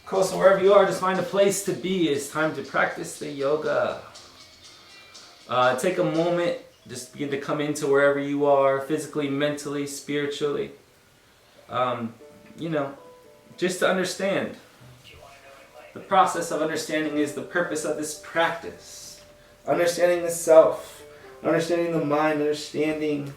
Cool, so wherever you are, just find a place to be. It's time to practice the yoga. Take a moment, just begin to come into wherever you are, physically, mentally, spiritually. Just to understand. The process of understanding is the purpose of this practice. Understanding the self, understanding the mind, understanding,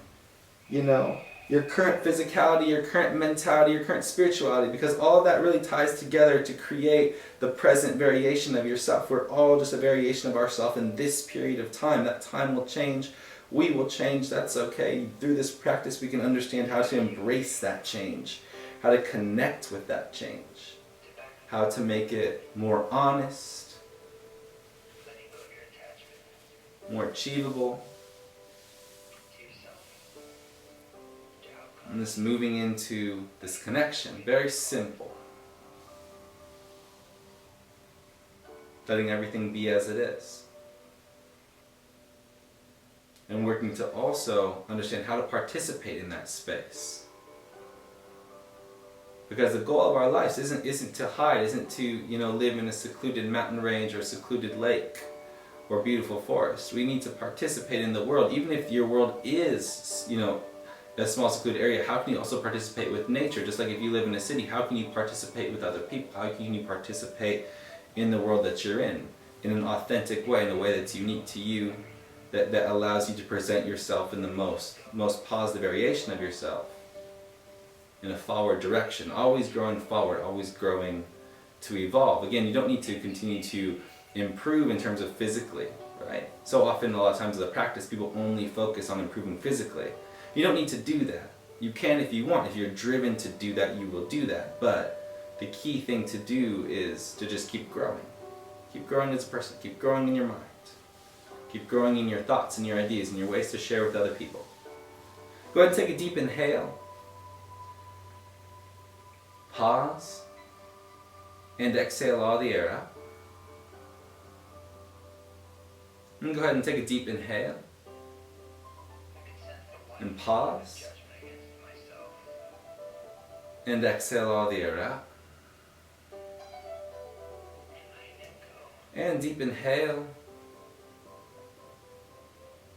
your current physicality, your current mentality, your current spirituality, because all of that really ties together to create the present variation of yourself. We're all just a variation of ourselves in this period of time. That time will change. We will change. That's okay. Through this practice, we can understand how to embrace that change, how to connect with that change, how to make it more honest, more achievable. And this moving into this connection, very simple. Letting everything be as it is. And working to also understand how to participate in that space. Because the goal of our lives isn't to hide, isn't to live in a secluded mountain range or a secluded lake or beautiful forest. We need to participate in the world, even if your world is a small secluded area. How can you also participate with nature? Just like if you live in a city, how can you participate with other people? How can you participate in the world that you're in an authentic way, in a way that's unique to you, that allows you to present yourself in the most positive variation of yourself, in a forward direction, always growing forward, always growing to evolve. Again, you don't need to continue to improve in terms of physically, right? So often, a lot of times in the practice, people only focus on improving physically. You don't need to do that. You can if you want. If you're driven to do that, you will do that. But the key thing to do is to just keep growing. Keep growing as a person. Keep growing in your mind. Keep growing in your thoughts and your ideas and your ways to share with other people. Go ahead and take a deep inhale. Pause. And exhale all the air out. And go ahead and take a deep inhale. And pause. And exhale all the air out. And deep inhale.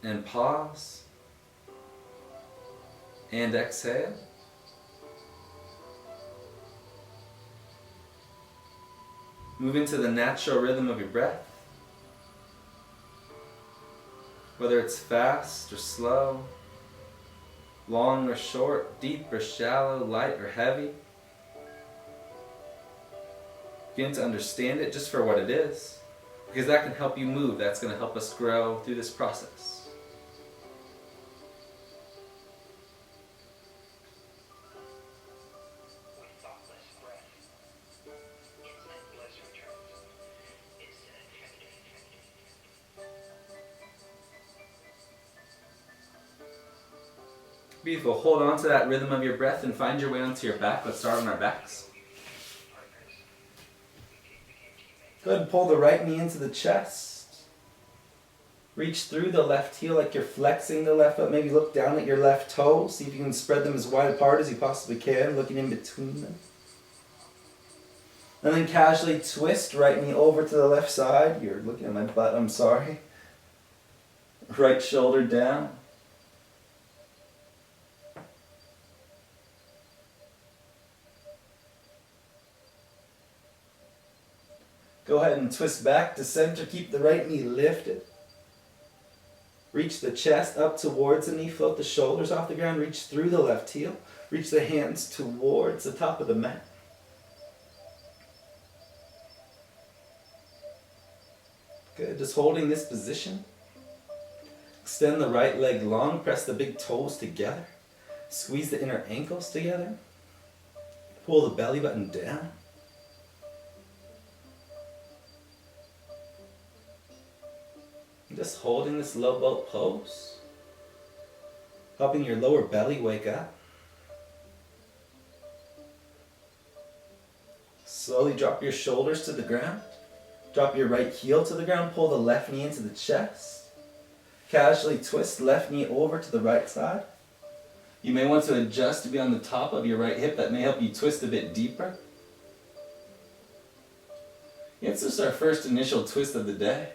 And pause. And exhale. Move into the natural rhythm of your breath. Whether it's fast or slow, long or short, deep or shallow, light or heavy. Begin to understand it just for what it is, because that can help you move. That's going to help us grow through this process. Beautiful. Hold on to that rhythm of your breath and find your way onto your back. Let's start on our backs. Go ahead and pull the right knee into the chest. Reach through the left heel like you're flexing the left foot. Maybe look down at your left toes. See if you can spread them as wide apart as you possibly can, looking in between them. And then casually twist right knee over to the left side. You're looking at my butt, I'm sorry. Right shoulder down. Go ahead and twist back to center. Keep the right knee lifted. Reach the chest up towards the knee. Float the shoulders off the ground. Reach through the left heel. Reach the hands towards the top of the mat. Good. Just holding this position. Extend the right leg long. Press the big toes together. Squeeze the inner ankles together. Pull the belly button down. Just holding this low boat pose, helping your lower belly wake up. Slowly drop your shoulders to the ground. Drop your right heel to the ground. Pull the left knee into the chest. Casually twist left knee over to the right side. You may want to adjust to be on the top of your right hip. That may help you twist a bit deeper. It's just our first initial twist of the day.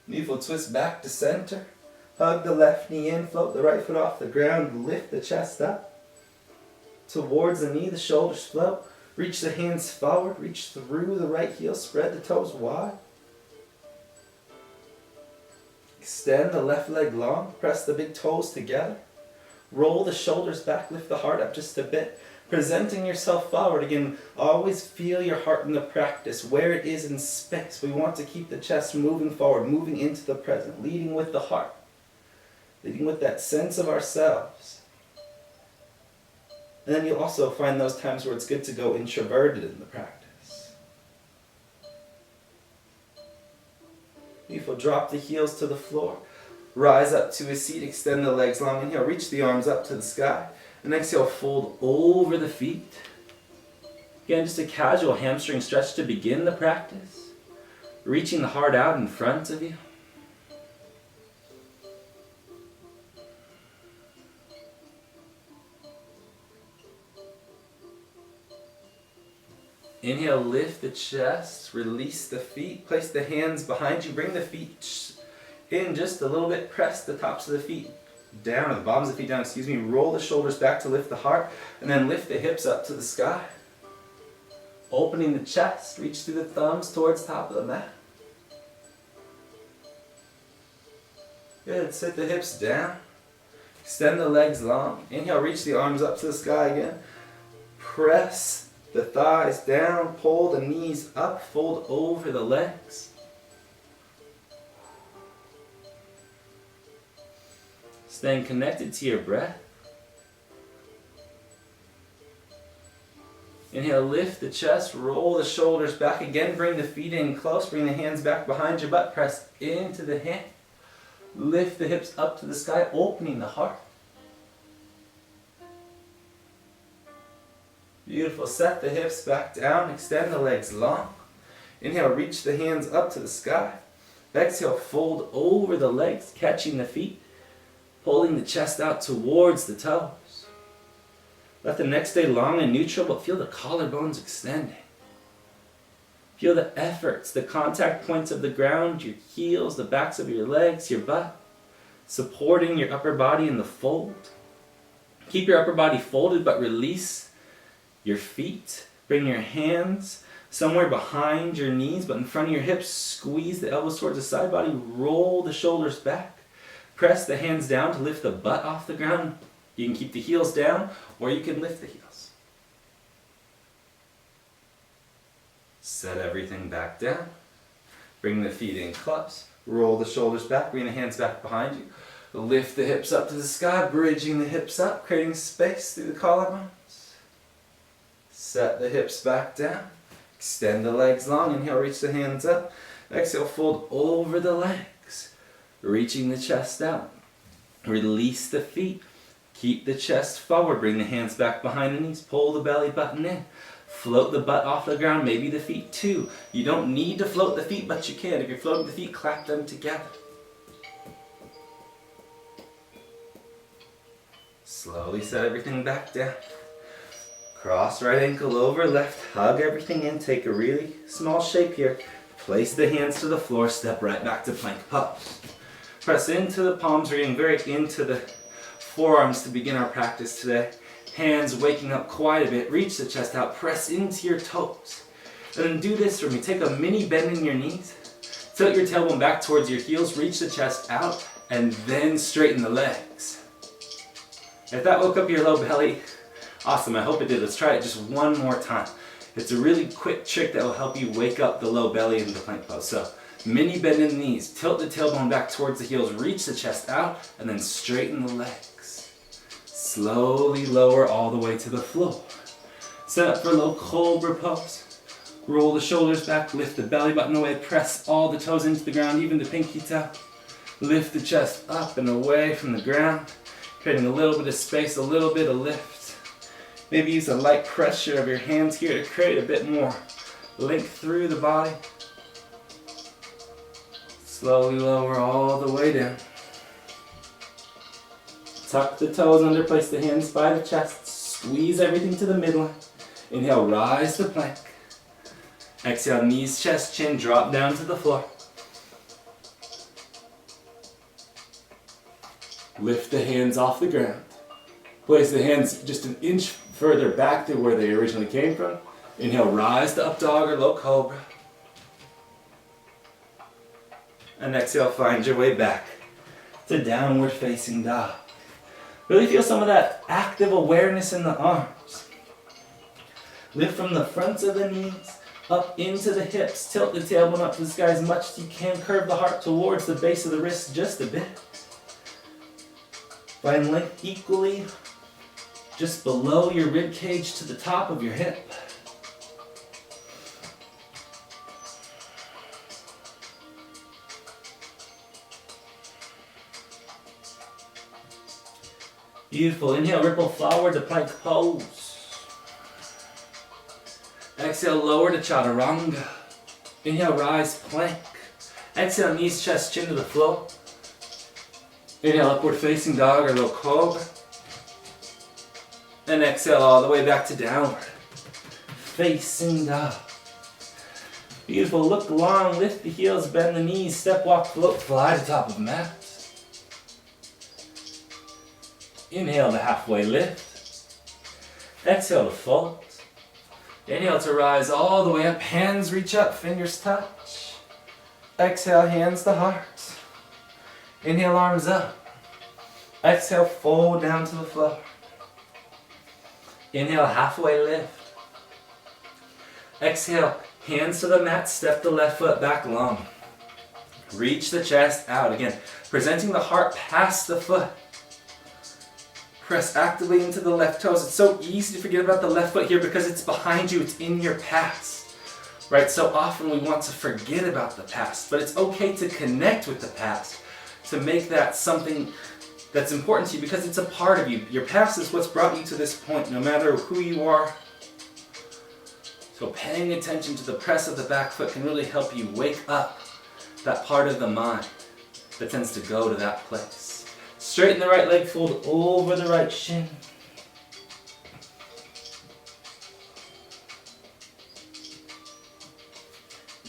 Beautiful twist back to center. Hug the left knee in, float the right foot off the ground, lift the chest up. Towards the knee, the shoulders float. Reach the hands forward, reach through the right heel, spread the toes wide. Extend the left leg long, press the big toes together. Roll the shoulders back, lift the heart up just a bit. Presenting yourself forward again, always feel your heart in the practice, where it is in space. We want to keep the chest moving forward, moving into the present, leading with the heart, leading with that sense of ourselves. And then you'll also find those times where it's good to go introverted in the practice. Beautiful, drop the heels to the floor, rise up to a seat, extend the legs long, inhale, reach the arms up to the sky. And exhale, fold over the feet. Again, just a casual hamstring stretch to begin the practice. Reaching the heart out in front of you. Inhale, lift the chest, release the feet, place the hands behind you, bring the feet in just a little bit, press the tops of the feet down, or the bottoms of the feet down, roll the shoulders back to lift the heart, and then lift the hips up to the sky. Opening the chest, reach through the thumbs towards top of the mat. Good, sit the hips down, extend the legs long, inhale, reach the arms up to the sky again, press the thighs down, pull the knees up, fold over the legs. Staying connected to your breath. Inhale, lift the chest, roll the shoulders back again, bring the feet in close, bring the hands back behind your butt, press into the hand. Lift the hips up to the sky, opening the heart. Beautiful, set the hips back down, extend the legs long. Inhale, reach the hands up to the sky. Exhale, fold over the legs, catching the feet. Pulling the chest out towards the toes. Let the neck stay long and neutral, but feel the collarbones extending. Feel the efforts, the contact points of the ground, your heels, the backs of your legs, your butt, supporting your upper body in the fold. Keep your upper body folded, but release your feet. Bring your hands somewhere behind your knees, but in front of your hips. Squeeze the elbows towards the side body. Roll the shoulders back. Press the hands down to lift the butt off the ground. You can keep the heels down, or you can lift the heels. Set everything back down. Bring the feet in close. Roll the shoulders back. Bring the hands back behind you. Lift the hips up to the sky, bridging the hips up, creating space through the collarbones. Set the hips back down. Extend the legs long. Inhale, reach the hands up. Exhale, fold over the legs. Reaching the chest out. Release the feet. Keep the chest forward. Bring the hands back behind the knees. Pull the belly button in. Float the butt off the ground, maybe the feet too. You don't need to float the feet, but you can. If you're floating the feet, clap them together. Slowly set everything back down. Cross right ankle over left. Hug everything in. Take a really small shape here. Place the hands to the floor. Step right back to plank pose. Press into the palms. We're getting very into the forearms to begin our practice today. Hands waking up quite a bit. Reach the chest out. Press into your toes. And then do this for me. Take a mini bend in your knees. Tilt your tailbone back towards your heels. Reach the chest out. And then straighten the legs. If that woke up your low belly, awesome. I hope it did. Let's try it just one more time. It's a really quick trick that will help you wake up the low belly in the plank pose. So, mini bend in the knees. Tilt the tailbone back towards the heels. Reach the chest out. And then straighten the legs. Slowly lower all the way to the floor. Set up for low cobra pose. Roll the shoulders back, lift the belly button away, press all the toes into the ground, even the pinky toe. Lift the chest up and away from the ground, creating a little bit of space, a little bit of lift. Maybe use a light pressure of your hands here to create a bit more length through the body. Slowly lower all the way down. Tuck the toes under, place the hands by the chest, squeeze everything to the midline. Inhale, rise to plank. Exhale, knees, chest, chin, drop down to the floor. Lift the hands off the ground. Place the hands just an inch further back to where they originally came from. Inhale, rise to up dog or low cobra. And exhale, find your way back to downward facing dog. Really feel some of that active awareness in the arms. Lift from the fronts of the knees up into the hips. Tilt the tailbone up to the sky as much as you can. Curve the heart towards the base of the wrist just a bit. Find length equally just below your rib cage to the top of your hip. Beautiful. Inhale, ripple forward to plank pose. Exhale, lower to chaturanga. Inhale, rise, plank. Exhale, knees, chest, chin to the floor. Inhale, upward facing dog or low cobra. And exhale all the way back to downward facing dog. Beautiful. Look long, lift the heels, bend the knees, step, walk, float, fly to top of mat. Inhale to halfway lift. Exhale to fold. Inhale to rise all the way up. Hands reach up, fingers touch. Exhale, hands to heart. Inhale, arms up. Exhale, fold down to the floor. Inhale, halfway lift. Exhale, hands to the mat, step the left foot back long. Reach the chest out again, presenting the heart past the foot. Press actively into the left toes. It's so easy to forget about the left foot here because it's behind you, it's in your past. Right? So often we want to forget about the past, but it's okay to connect with the past, to make that something that's important to you because it's a part of you. Your past is what's brought you to this point, no matter who you are. So paying attention to the press of the back foot can really help you wake up that part of the mind that tends to go to that place. Straighten the right leg, fold over the right shin.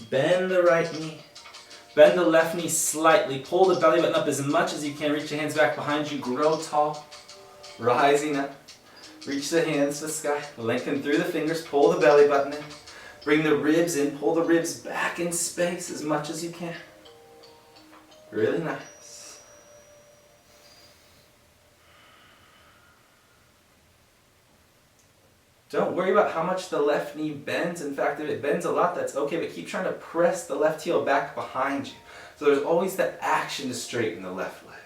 Bend the right knee. Bend the left knee slightly. Pull the belly button up as much as you can. Reach the hands back behind you. Grow tall. Rising up. Reach the hands to the sky. Lengthen through the fingers. Pull the belly button in. Bring the ribs in. Pull the ribs back in space as much as you can. Really nice. Don't worry about how much the left knee bends. In fact, if it bends a lot, that's okay, but keep trying to press the left heel back behind you. So there's always that action to straighten the left leg,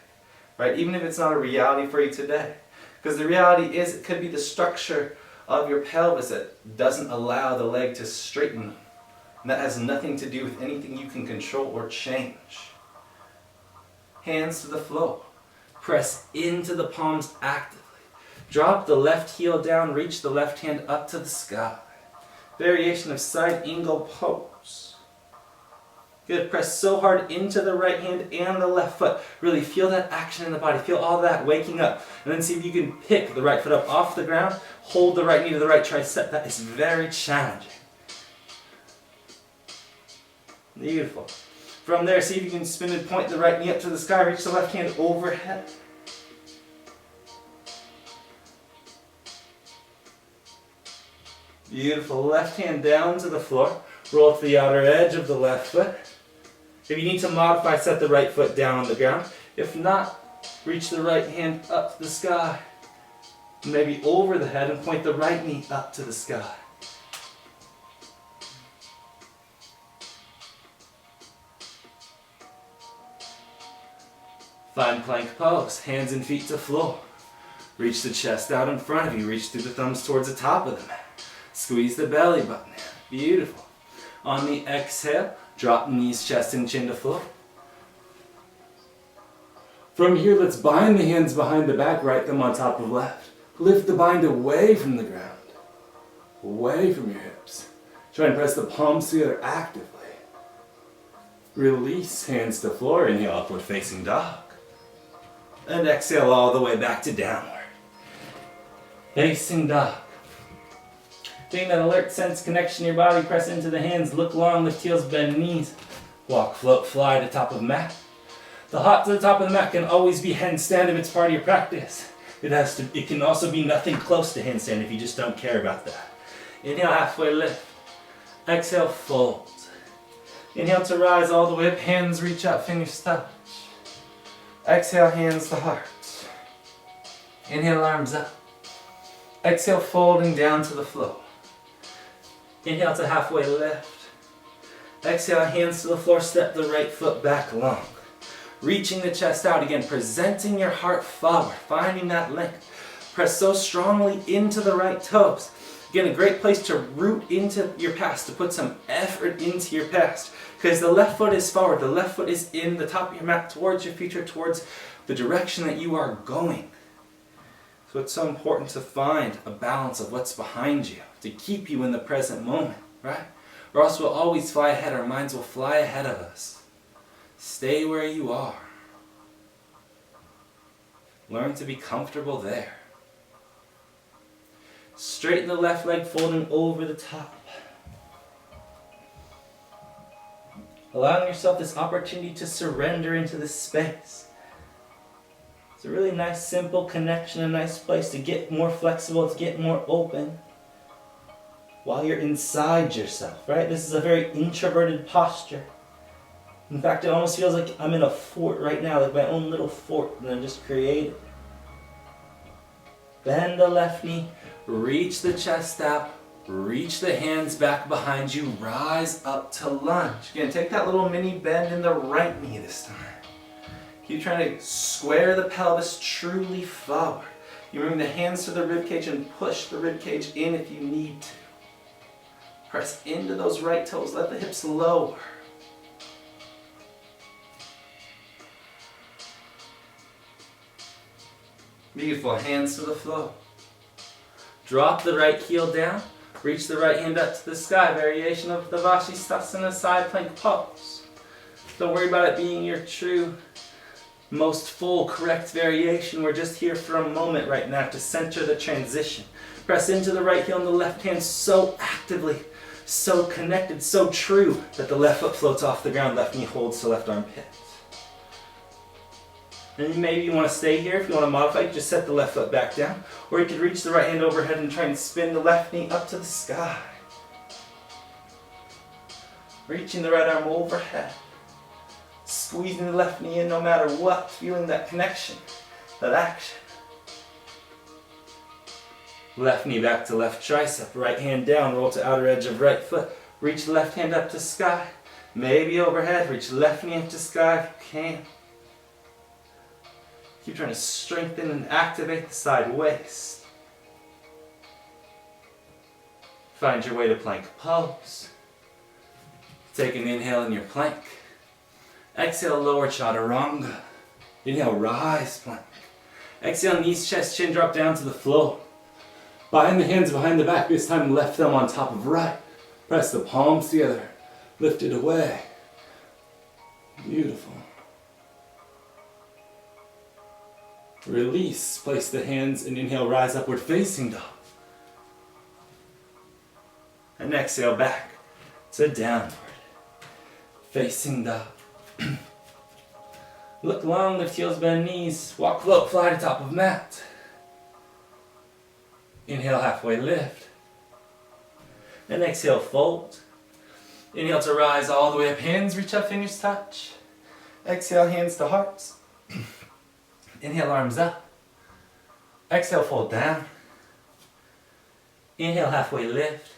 right? Even if it's not a reality for you today. Because the reality is it could be the structure of your pelvis that doesn't allow the leg to straighten. And that has nothing to do with anything you can control or change. Hands to the floor. Press into the palms actively. Drop the left heel down, reach the left hand up to the sky. Variation of side angle pose. Good, press so hard into the right hand and the left foot. Really feel that action in the body, feel all that waking up. And then see if you can pick the right foot up off the ground, hold the right knee to the right tricep. That is very challenging. Beautiful. From there, see if you can spin and point the right knee up to the sky, reach the left hand overhead. Beautiful. Left hand down to the floor. Roll to the outer edge of the left foot. If you need to modify, set the right foot down on the ground. If not, reach the right hand up to the sky. Maybe over the head and point the right knee up to the sky. Find plank pose. Hands and feet to floor. Reach the chest out in front of you. Reach through the thumbs towards the top of the mat. Squeeze the belly button in. Beautiful. On the exhale, drop knees, chest, and chin to floor. From here, let's bind the hands behind the back, right thumb on top of left. Lift the bind away from the ground, away from your hips. Try and press the palms together actively. Release, hands to floor. Inhale, upward facing dog. And exhale all the way back to downward. Facing dog. Feeling that alert sense connection in your body, press into the hands, look long, lift heels, bend knees. Walk, float, fly to top of mat. The hop to the top of the mat can always be handstand if it's part of your practice. It can also be nothing close to handstand if you just don't care about that. Inhale, halfway lift. Exhale, fold. Inhale to rise all the way up, hands reach up, fingers touch. Exhale, hands to heart. Inhale, arms up. Exhale, folding down to the floor. Inhale to halfway lift. Exhale, hands to the floor, step the right foot back long. Reaching the chest out again, presenting your heart forward, finding that length. Press so strongly into the right toes. Again, a great place to root into your past, to put some effort into your past. Because the left foot is forward, the left foot is in the top of your mat, towards your future, towards the direction that you are going. So it's so important to find a balance of what's behind you, to keep you in the present moment, right? Or else we'll always fly ahead, our minds will fly ahead of us. Stay where you are. Learn to be comfortable there. Straighten the left leg, folding over the top. Allowing yourself this opportunity to surrender into this space. It's a really nice, simple connection, a nice place to get more flexible, to get more open while you're inside yourself, right? This is a very introverted posture. In fact, it almost feels like I'm in a fort right now, like my own little fort that I just created. Bend the left knee, reach the chest out, reach the hands back behind you, rise up to lunge. Again, take that little mini bend in the right knee this time. Keep trying to square the pelvis truly forward. You bring the hands to the ribcage and push the ribcage in if you need to. Press into those right toes, let the hips lower. Beautiful, hands to the floor. Drop the right heel down, reach the right hand up to the sky, variation of the Vasisthasana side plank pose. Don't worry about it being your true, most full, correct variation. We're just here for a moment right now to center the transition. Press into the right heel and the left hand so actively, so connected, so true that the left foot floats off the ground, left knee holds to left armpit. And maybe you want to stay here. If you want to modify, just set the left foot back down. Or you could reach the right hand overhead and try and spin the left knee up to the sky. Reaching the right arm overhead. Squeezing the left knee in no matter what. Feeling that connection, that action. Left knee back to left tricep. Right hand down, roll to outer edge of right foot. Reach left hand up to sky. Maybe overhead, reach left knee up to sky if you can. Keep trying to strengthen and activate the side waist. Find your way to plank pose. Take an inhale in your plank. Exhale, lower chaturanga. Inhale, rise plank. Exhale, knees, chest, chin drop down to the floor. Bind the hands behind the back, this time left thumb on top of right. Press the palms together. Lift it away. Beautiful. Release, place the hands and inhale, rise upward facing dog. And exhale back to downward facing dog. Look long, lift heels, bend knees, walk, float, fly to top of mat. Inhale, halfway lift. And exhale, fold. Inhale to rise all the way up, hands reach up, fingers touch. Exhale, hands to hearts. Inhale, arms up. Exhale, fold down. Inhale, halfway lift.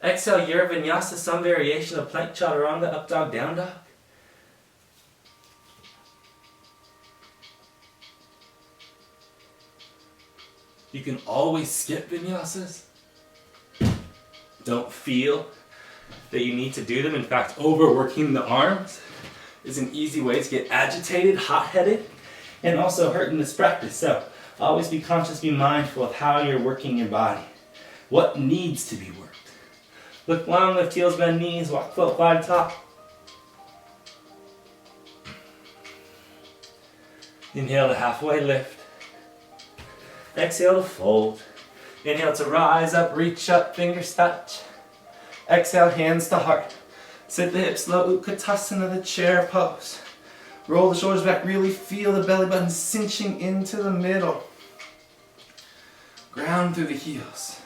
Exhale, your vinyasa, some variation of plank chaturanga, up dog, down dog. You can always skip vinyasas. Don't feel that you need to do them. In fact, overworking the arms is an easy way to get agitated, hot-headed, and also hurt in this practice. So always be conscious, be mindful of how you're working your body. What needs to be worked. Look long, lift heels, bend knees, walk, float, fly to top. Inhale to halfway lift. Exhale to fold. Inhale to rise up, reach up, fingers touch. Exhale, hands to heart. Sit the hips low, Utkatasana, the chair pose. Roll the shoulders back, really feel the belly button cinching into the middle. Ground through the heels.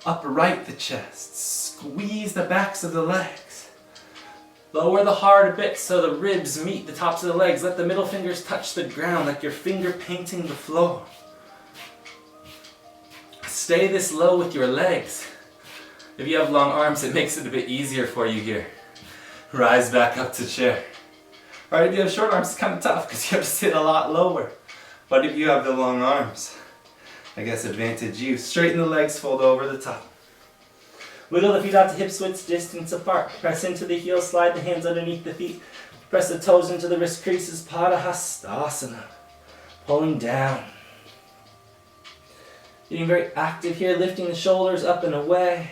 Upright the chest. Squeeze the backs of the legs. Lower the heart a bit so the ribs meet the tops of the legs. Let the middle fingers touch the ground like your finger painting the floor. Stay this low with your legs. If you have long arms, it makes it a bit easier for you here. Rise back up to chair. Alright, if you have short arms, it's kind of tough because you have to sit a lot lower. But if you have the long arms, I guess advantage you. Straighten the legs, fold over the top. Wiggle the feet out to hips width distance apart. Press into the heels, slide the hands underneath the feet. Press the toes into the wrist creases, Padahastasana. Pulling down. Getting very active here, lifting the shoulders up and away.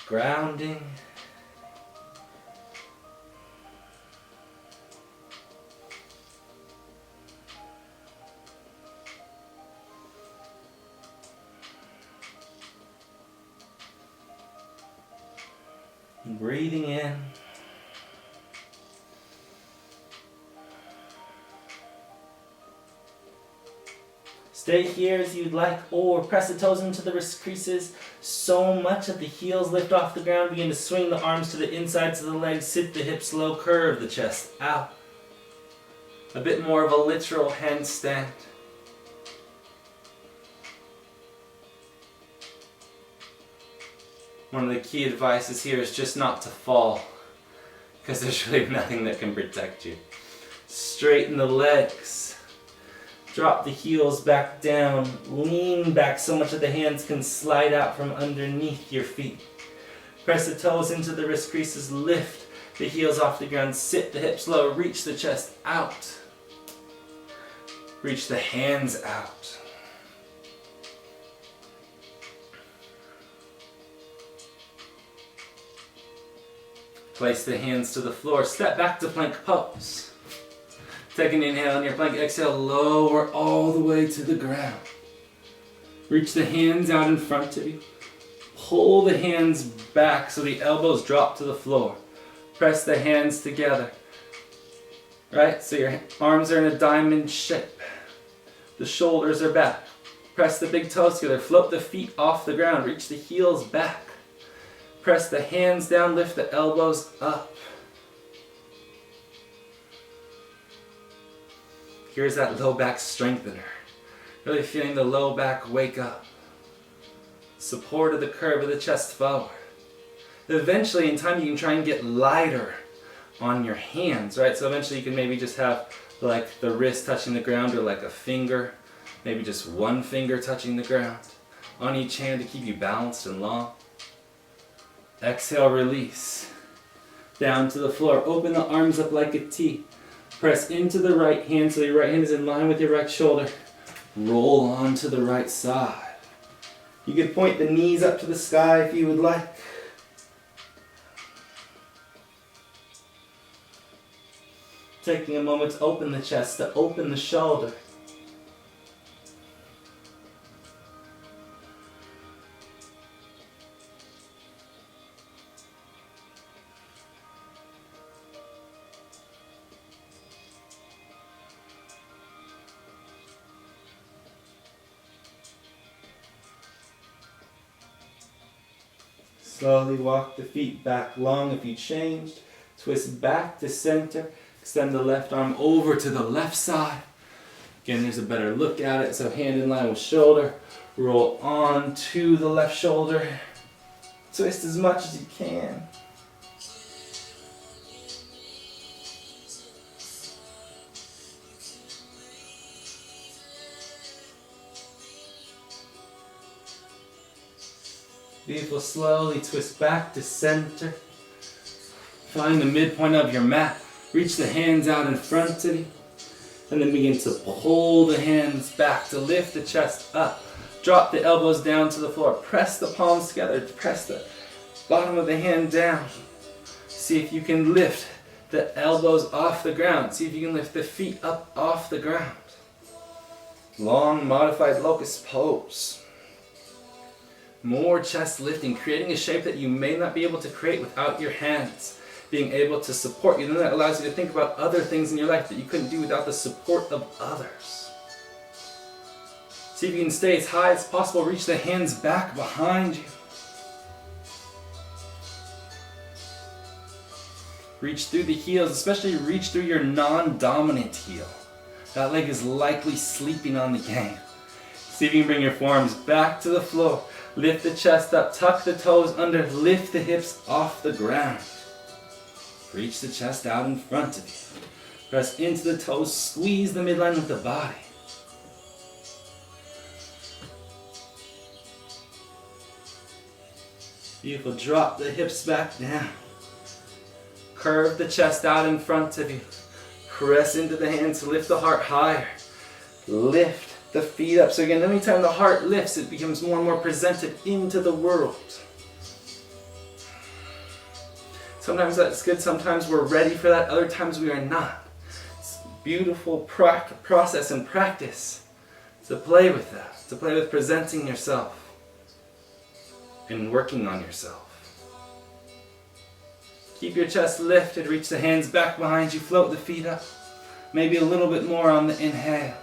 Grounding. Breathing in. Stay here as you'd like, or press the toes into the wrist creases so much that the heels lift off the ground. Begin to swing the arms to the insides of the legs, sit the hips low, curve the chest out. A bit more of a literal handstand. One of the key advices here is just not to fall, because there's really nothing that can protect you. Straighten the legs. Drop the heels back down. Lean back so much that the hands can slide out from underneath your feet. Press the toes into the wrist creases. Lift the heels off the ground. Sit the hips low. Reach the chest out. Reach the hands out. Place the hands to the floor. Step back to plank pose. Take an inhale in your plank. Exhale, lower all the way to the ground. Reach the hands out in front of you. Pull the hands back so the elbows drop to the floor. Press the hands together. Right? So your arms are in a diamond shape. The shoulders are back. Press the big toes together. Float the feet off the ground. Reach the heels back. Press the hands down. Lift the elbows up. Here's that low back strengthener. Really feeling the low back wake up. Support of the curve of the chest forward. Eventually in time you can try and get lighter on your hands, right? So eventually you can maybe just have like the wrist touching the ground or like a finger, maybe just one finger touching the ground on each hand to keep you balanced and long. Exhale, release. Down to the floor. Open the arms up like a T. Press into the right hand so your right hand is in line with your right shoulder. Roll on to the right side. You can point the knees up to the sky if you would like. Taking a moment to open the chest, to open the shoulder. Slowly walk the feet back long if you changed. Twist back to center. Extend the left arm over to the left side. Again, there's a better look at it. So hand in line with shoulder. Roll on to the left shoulder. Twist as much as you can. Beautiful. Slowly twist back to center. Find the midpoint of your mat. Reach the hands out in front of you. And then begin to pull the hands back to lift the chest up. Drop the elbows down to the floor. Press the palms together. Press the bottom of the hand down. See if you can lift the elbows off the ground. See if you can lift the feet up off the ground. Long modified locust pose. More chest lifting, creating a shape that you may not be able to create without your hands being able to support you. Then that allows you to think about other things in your life that you couldn't do without the support of others. See if you can stay as high as possible. Reach the hands back behind you. Reach through the heels, especially reach through your non-dominant heel. That leg is likely sleeping on the game. See if you can bring your forearms back to the floor. Lift the chest up, tuck the toes under, lift the hips off the ground. Reach the chest out in front of you. Press into the toes, squeeze the midline of the body. Beautiful, drop the hips back down. Curve the chest out in front of you. Press into the hands to lift the heart higher. Lift the feet up. So again, anytime the heart lifts, it becomes more and more presented into the world. Sometimes that's good, sometimes we're ready for that, other times we are not. It's a beautiful process and practice to play with that, to play with presenting yourself and working on yourself. Keep your chest lifted, reach the hands back behind you, float the feet up. Maybe a little bit more on the inhale.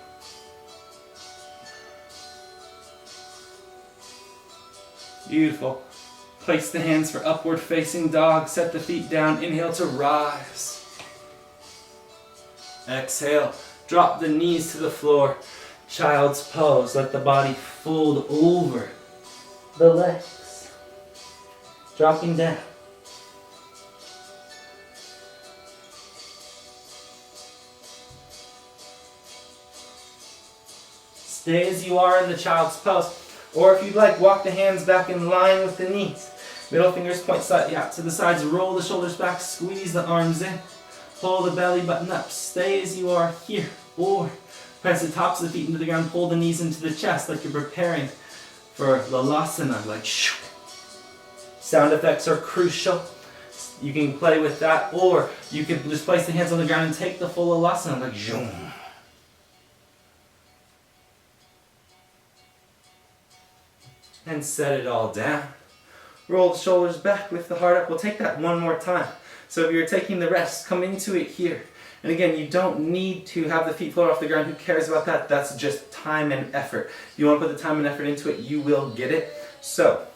Beautiful. Place the hands for upward facing dog. Set the feet down. Inhale to rise. Exhale. Drop the knees to the floor. Child's pose. Let the body fold over the legs. Dropping down. Stay as you are in the child's pose. Or if you'd like, walk the hands back in line with the knees. Middle fingers point slightly out to the sides. Roll the shoulders back. Squeeze the arms in. Pull the belly button up. Stay as you are here. Or press the tops of the feet into the ground. Pull the knees into the chest like you're preparing for Lalasana. Like shoo. Sound effects are crucial. You can play with that. Or you can just place the hands on the ground and take the full Lalasana. Like zoom. And set it all down. Roll the shoulders back, lift the heart up. We'll take that one more time. So if you're taking the rest, come into it here. And again, you don't need to have the feet float off the ground. Who cares about that? That's just time and effort. If you want to put the time and effort into it, you will get it. So,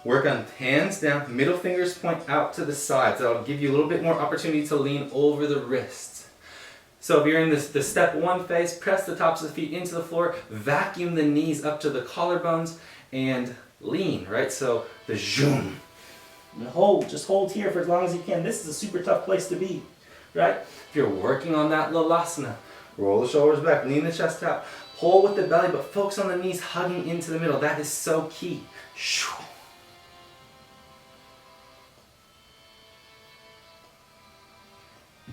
work on hands down, middle fingers point out to the sides. That'll give you a little bit more opportunity to lean over the wrists. So if you're in the step one phase, press the tops of the feet into the floor, vacuum the knees up to the collarbones, and lean, right? So the zoom. And hold, just hold here for as long as you can. This is a super tough place to be, right? If you're working on that Lalasana, roll the shoulders back, lean the chest out, pull with the belly, but focus on the knees hugging into the middle. That is so key.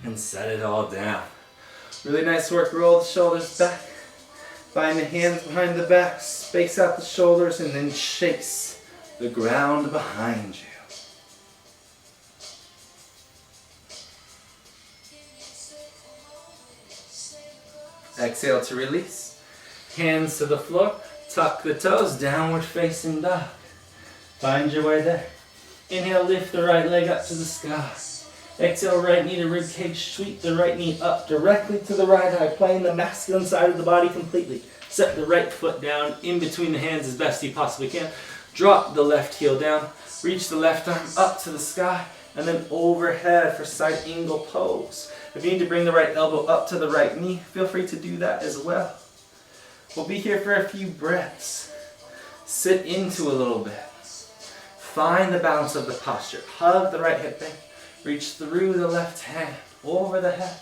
And set it all down. Really nice work. Roll the shoulders back. Find the hands behind the back. Space out the shoulders and then chase the ground behind you. Exhale to release. Hands to the floor. Tuck the toes. Downward facing dog. Find your way there. Inhale, lift the right leg up to the sky. Exhale, right knee to rib cage, sweep the right knee up directly to the right eye, playing the masculine side of the body completely. Set the right foot down in between the hands as best you possibly can. Drop the left heel down, reach the left arm up to the sky, and then overhead for side angle pose. If you need to bring the right elbow up to the right knee, feel free to do that as well. We'll be here for a few breaths. Sit into a little bit. Find the balance of the posture. Hug the right hip in. Reach through the left hand, over the head.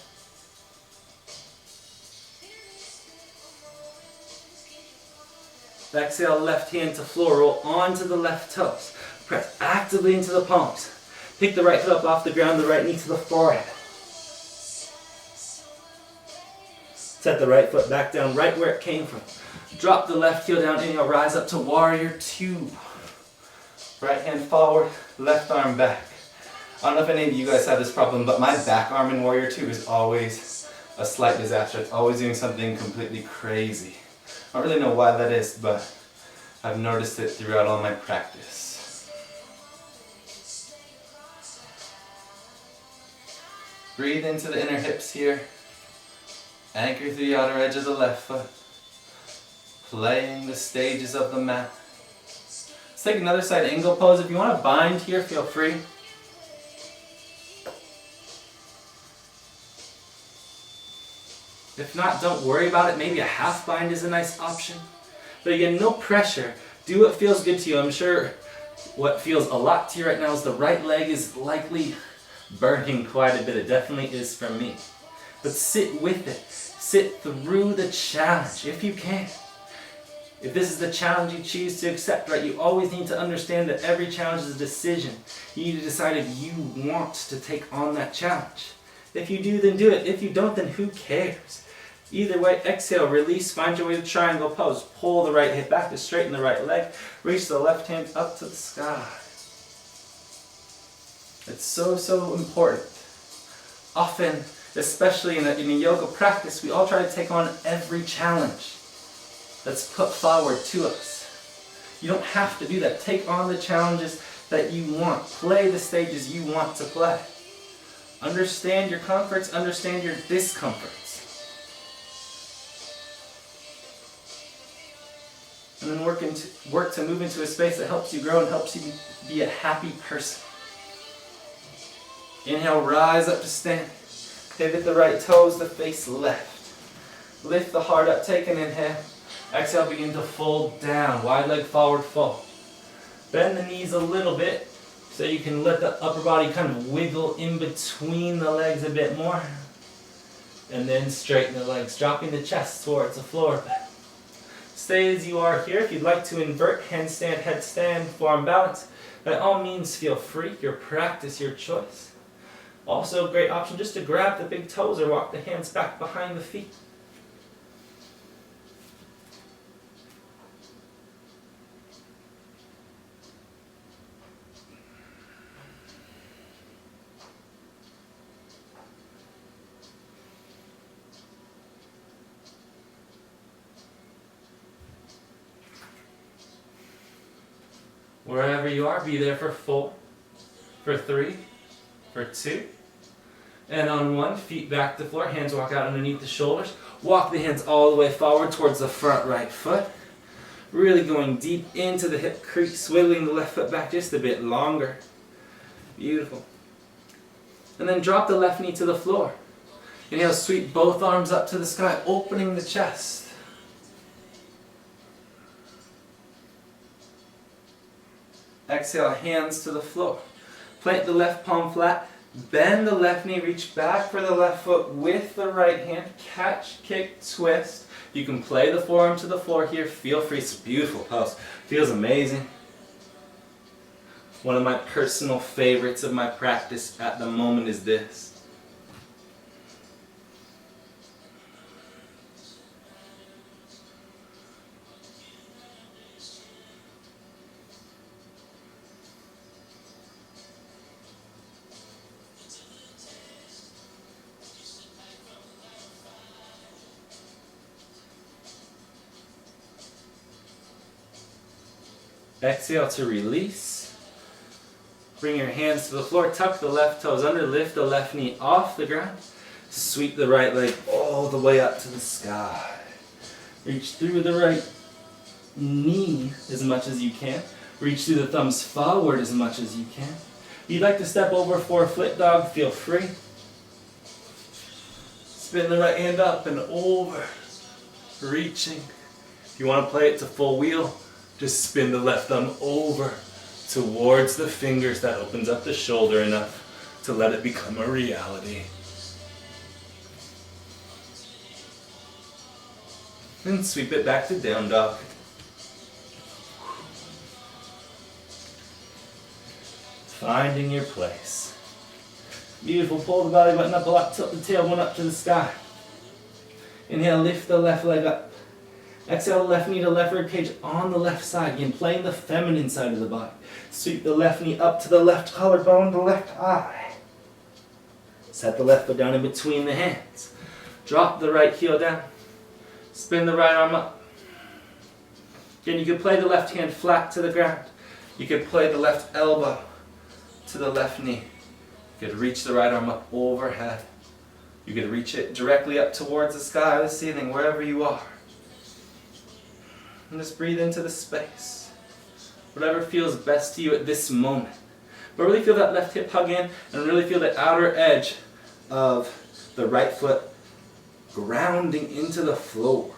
Exhale, left hand to floor, roll onto the left toes. Press actively into the palms. Pick the right foot up off the ground, the right knee to the forehead. Set the right foot back down right where it came from. Drop the left heel down, inhale, rise up to warrior two. Right hand forward, left arm back. I don't know if any of you guys have this problem, but my back arm in Warrior 2 is always a slight disaster. It's always doing something completely crazy. I don't really know why that is, but I've noticed it throughout all my practice. Breathe into the inner hips here. Anchor through the outer edge of the left foot. Playing the stages of the mat. Let's take another side angle pose. If you want to bind here, feel free. If not, don't worry about it. Maybe a half bind is a nice option. But again, no pressure. Do what feels good to you. I'm sure what feels a lot to you right now is the right leg is likely burning quite a bit. It definitely is for me. But sit with it. Sit through the challenge if you can. If this is the challenge you choose to accept, right, you always need to understand that every challenge is a decision. You need to decide if you want to take on that challenge. If you do, then do it. If you don't, then who cares? Either way, exhale, release, find your way to triangle pose. Pull the right hip back to straighten the right leg. Reach the left hand up to the sky. It's so, so important. Often, especially in a yoga practice, we all try to take on every challenge that's put forward to us. You don't have to do that. Take on the challenges that you want. Play the stages you want to play. Understand your comforts, understand your discomforts. And then work to move into a space that helps you grow and helps you be a happy person. Inhale, rise up to stand. Pivot the right toes, the face left. Lift the heart up, take an inhale. Exhale, begin to fold down. Wide leg forward fold. Bend the knees a little bit so you can let the upper body kind of wiggle in between the legs a bit more. And then straighten the legs, dropping the chest towards the floor. Stay as you are here. If you'd like to invert, handstand, headstand, forearm balance, by all means feel free. Your practice, your choice. Also a great option just to grab the big toes or walk the hands back behind the feet. Wherever you are, be there for 4, for 3, for 2, and on 1, feet back to the floor, hands walk out underneath the shoulders. Walk the hands all the way forward towards the front right foot. Really going deep into the hip crease, swiveling the left foot back just a bit longer. Beautiful. And then drop the left knee to the floor. Inhale, sweep both arms up to the sky, opening the chest. Exhale, hands to the floor. Plant the left palm flat. Bend the left knee, reach back for the left foot with the right hand. Catch, kick, twist. You can play the forearm to the floor here. Feel free. It's a beautiful pose. Feels amazing. One of my personal favorites of my practice at the moment is this. Exhale to release. Bring your hands to the floor, tuck the left toes under, lift the left knee off the ground. Sweep the right leg all the way up to the sky. Reach through the right knee as much as you can. Reach through the thumbs forward as much as you can. If you'd like to step over for a flip dog, feel free. Spin the right hand up and over, reaching. If you want to play it to full wheel, just spin the left thumb over towards the fingers. That opens up the shoulder enough to let it become a reality. And sweep it back to down dog. Finding your place. Beautiful. Pull the belly button up a lot, tilt the tailbone up to the sky. Inhale, lift the left leg up. Exhale, left knee to left rib cage on the left side. Again, playing the feminine side of the body. Sweep the left knee up to the left collarbone, the left eye. Set the left foot down in between the hands. Drop the right heel down. Spin the right arm up. Again, you could play the left hand flat to the ground. You could play the left elbow to the left knee. You could reach the right arm up overhead. You could reach it directly up towards the sky or the ceiling, wherever you are. And just breathe into the space. Whatever feels best to you at this moment. But really feel that left hip hug in, and really feel the outer edge of the right foot grounding into the floor.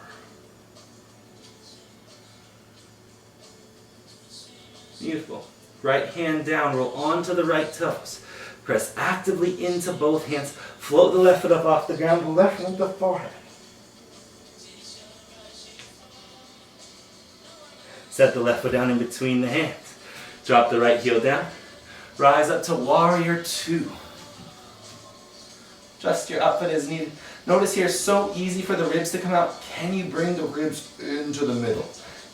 Beautiful. Right hand down, roll onto the right toes. Press actively into both hands. Float the left foot up off the ground, the left one to the forehead. Set the left foot down in between the hands. Drop the right heel down. Rise up to warrior two. Adjust your outfit as needed. Notice here, so easy for the ribs to come out. Can you bring the ribs into the middle?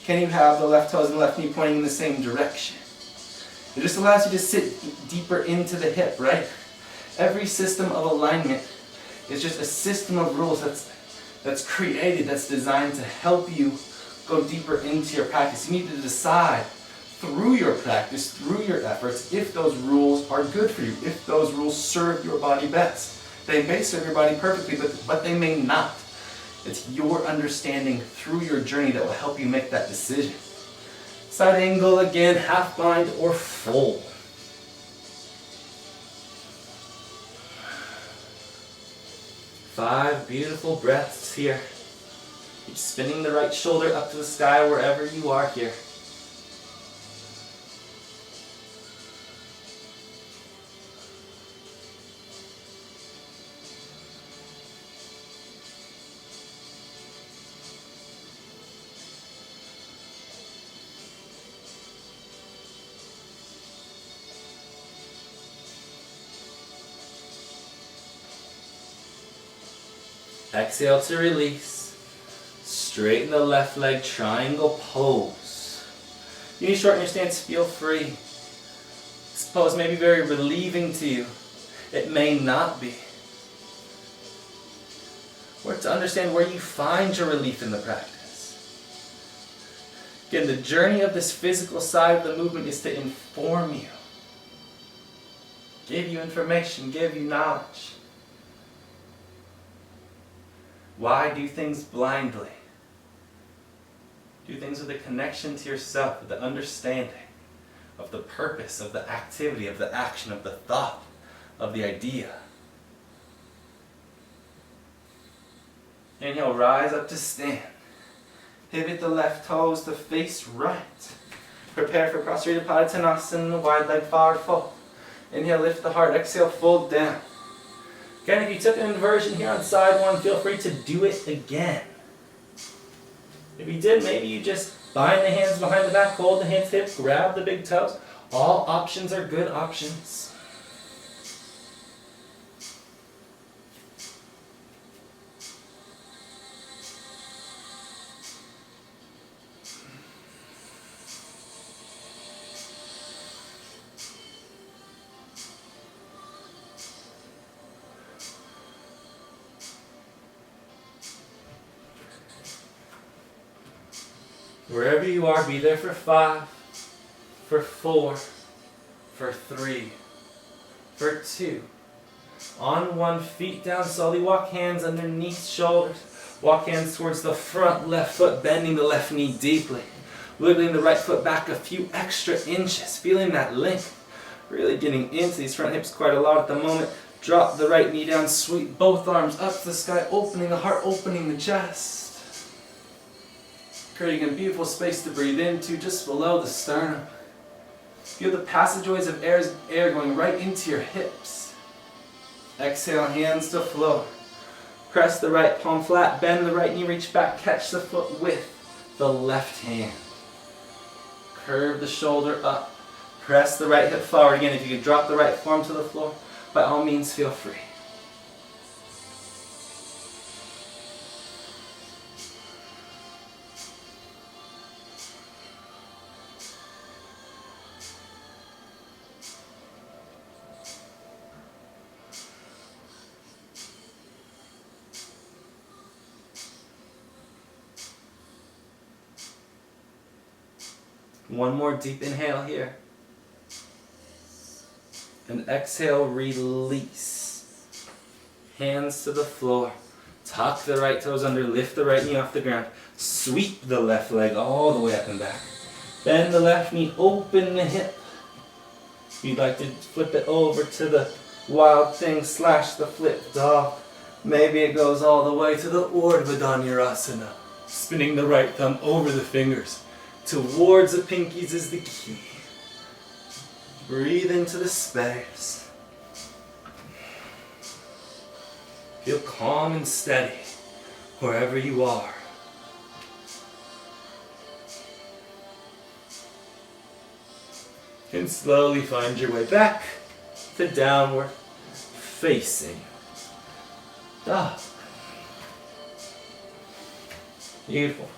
Can you have the left toes and left knee pointing in the same direction? It just allows you to sit deeper into the hip, right? Every system of alignment is just a system of rules that's created, that's designed to help you go deeper into your practice. You need to decide through your practice, through your efforts, if those rules are good for you, if those rules serve your body best. They may serve your body perfectly, but they may not. It's your understanding through your journey that will help you make that decision. Side angle again, half bind or full. Five beautiful breaths here. Keep spinning the right shoulder up to the sky wherever you are here. Exhale to release. Straighten the left leg, triangle pose. You need to shorten your stance, feel free. This pose may be very relieving to you. It may not be. Work to understand where you find your relief in the practice. Again, the journey of this physical side of the movement is to inform you. Give you information, give you knowledge. Why do things blindly? Do things with a connection to yourself, with the understanding of the purpose, of the activity, of the action, of the thought, of the idea. Inhale, rise up to stand. Pivot the left toes to face right. Prepare for Prostrated Padottanasana, wide leg forward fold. Inhale, lift the heart. Exhale, fold down. Again, if you took an inversion here on side one, feel free to do it again. If you did, maybe you just bind the hands behind the back, hold the hands hips, grab the big toes. All options are good options. Wherever you are, be there for 5, for 4, for 3, for 2. On 1, feet down, slowly walk hands underneath shoulders. Walk hands towards the front left foot, bending the left knee deeply. Wiggling the right foot back a few extra inches, feeling that length. Really getting into these front hips quite a lot at the moment. Drop the right knee down, sweep both arms up to the sky, opening the heart, opening the chest. Creating a beautiful space to breathe into just below the sternum. Feel the passageways of air going right into your hips. Exhale, hands to floor. Press the right palm flat, bend the right knee, reach back, catch the foot with the left hand. Curve the shoulder up. Press the right hip forward. Again, if you could drop the right forearm to the floor, by all means feel free. One more deep inhale here. And exhale, release. Hands to the floor. Tuck the right toes under, lift the right knee off the ground. Sweep the left leg all the way up and back. Bend the left knee, open the hip. If you'd like to flip it over to the wild thing / the flip dog, maybe it goes all the way to the Urdhva Dhanurasana. Spinning the right thumb over the fingers towards the pinkies is the key. Breathe into the space. Feel calm and steady wherever you are. And slowly find your way back to downward facing dog. Beautiful.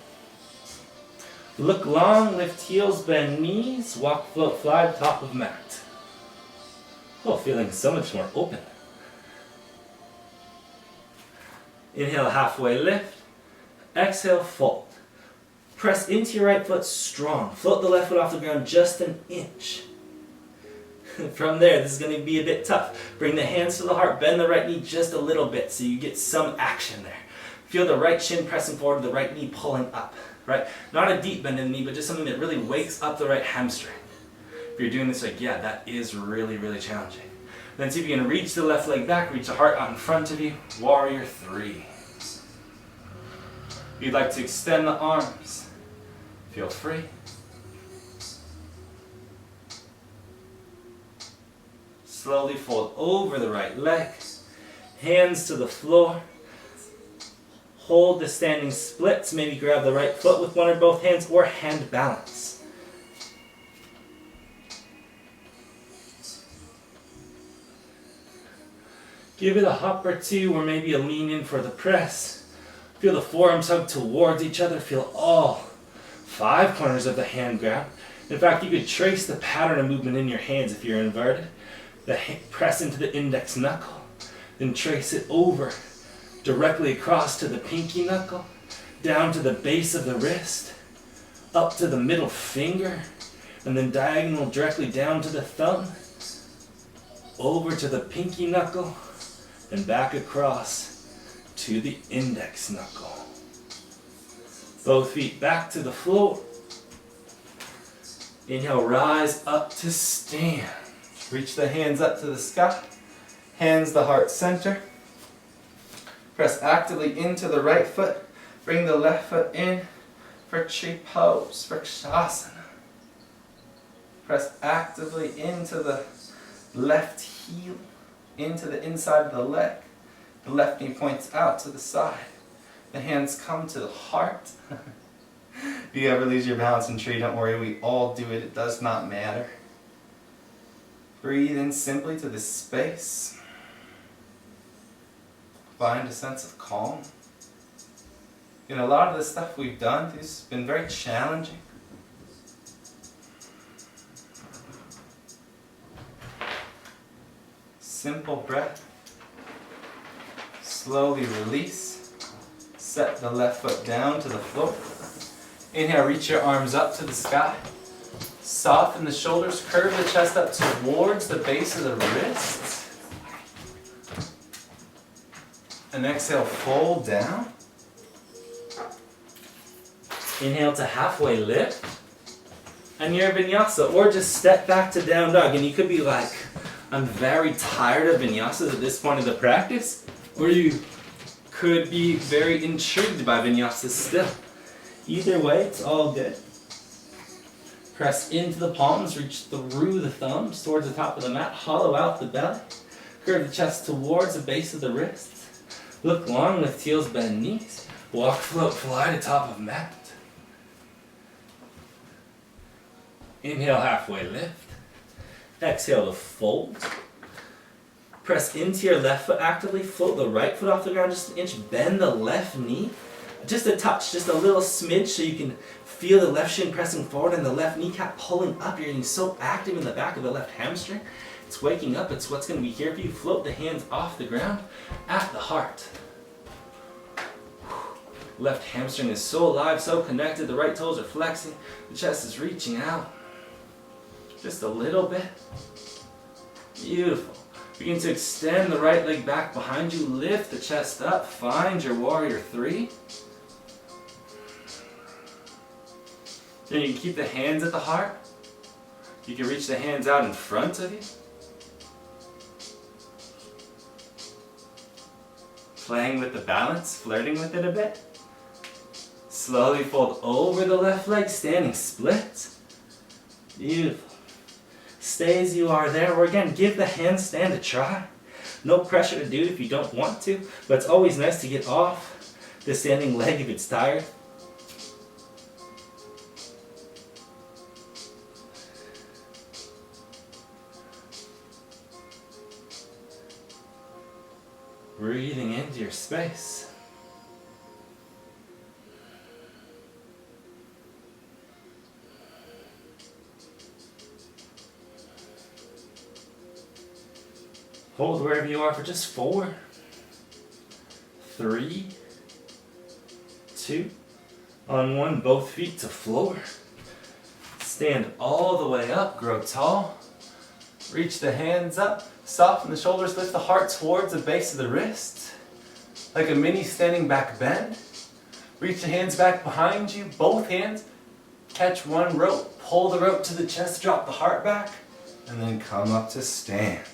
Look long, lift heels, bend knees, walk, float, fly to top of mat. Oh, feeling so much more open. Inhale, halfway lift. Exhale, fold. Press into your right foot strong. Float the left foot off the ground just an inch. From there, this is going to be a bit tough. Bring the hands to the heart, bend the right knee just a little bit so you get some action there. Feel the right shin pressing forward, the right knee pulling up. Right? Not a deep bend in the knee, but just something that really wakes up the right hamstring. If you're doing this, like, yeah, that is really, really challenging. Then see if you can reach the left leg back, reach the heart out in front of you. Warrior 3. If you'd like to extend the arms, feel free. Slowly fold over the right leg. Hands to the floor. Hold the standing splits. Maybe grab the right foot with one or both hands or hand balance. Give it a hop or two or maybe a lean in for the press. Feel the forearms hug towards each other. Feel all 5 corners of the hand grab. In fact, you could trace the pattern of movement in your hands if you're inverted. Press into the index knuckle. Then trace it over directly across to the pinky knuckle, down to the base of the wrist, up to the middle finger, and then diagonal directly down to the thumb, over to the pinky knuckle, and back across to the index knuckle. Both feet back to the floor. Inhale, rise up to stand. Reach the hands up to the sky. Hands the heart center. Press actively into the right foot. Bring the left foot in for tree pose, Vrikshasana. Press actively into the left heel, into the inside of the leg. The left knee points out to the side. The hands come to the heart. If you ever lose your balance in tree, don't worry, we all do it. It does not matter. Breathe in simply to this space. Find a sense of calm. You know, a lot of the stuff we've done has been very challenging. Simple breath. Slowly release. Set the left foot down to the floor. Inhale, reach your arms up to the sky. Soften the shoulders, curve the chest up towards the base of the wrists. And exhale, fold down. Inhale to halfway lift. And your vinyasa, or just step back to down dog. And you could be like, I'm very tired of vinyasas at this point of the practice. Or you could be very intrigued by vinyasas still. Either way, it's all good. Press into the palms, reach through the thumbs towards the top of the mat, hollow out the belly. Curve the chest towards the base of the wrists. Look long, lift heels, bend knees. Walk, float, fly to top of mat. Inhale, halfway lift. Exhale to fold. Press into your left foot actively. Float the right foot off the ground just an inch. Bend the left knee. Just a touch, just a little smidge so you can feel the left shin pressing forward and the left kneecap pulling up. You're getting so active in the back of the left hamstring. It's waking up. It's what's going to be here for you. Float the hands off the ground at the heart. Left hamstring is so alive, so connected. The right toes are flexing. The chest is reaching out. Just a little bit. Beautiful. Begin to extend the right leg back behind you. Lift the chest up. Find your warrior three. Then you can keep the hands at the heart. You can reach the hands out in front of you. Playing with the balance, flirting with it a bit. Slowly fold over the left leg, standing split. Beautiful. Stay as you are there, or again, give the handstand a try. No pressure to do it if you don't want to, but it's always nice to get off the standing leg if it's tired. Breathing into your space. Hold wherever you are for just 4, 3, 2, on 1, both feet to floor. Stand all the way up, grow tall. Reach the hands up, soften the shoulders, lift the heart towards the base of the wrist. Like a mini standing back bend. Reach the hands back behind you, both hands. Catch one rope, pull the rope to the chest, drop the heart back, and then come up to stand.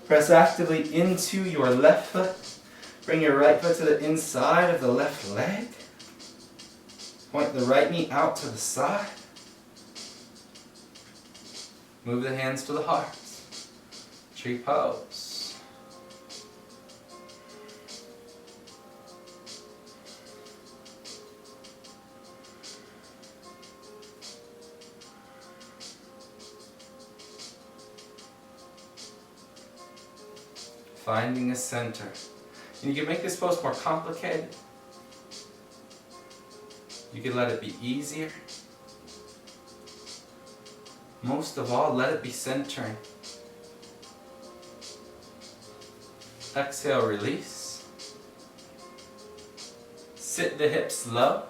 Press actively into your left foot. Bring your right foot to the inside of the left leg. Point the right knee out to the side. Move the hands to the heart. Tree pose. Finding a center. And you can make this pose more complicated. You can let it be easier. Most of all, let it be centering. Exhale, release. Sit the hips low.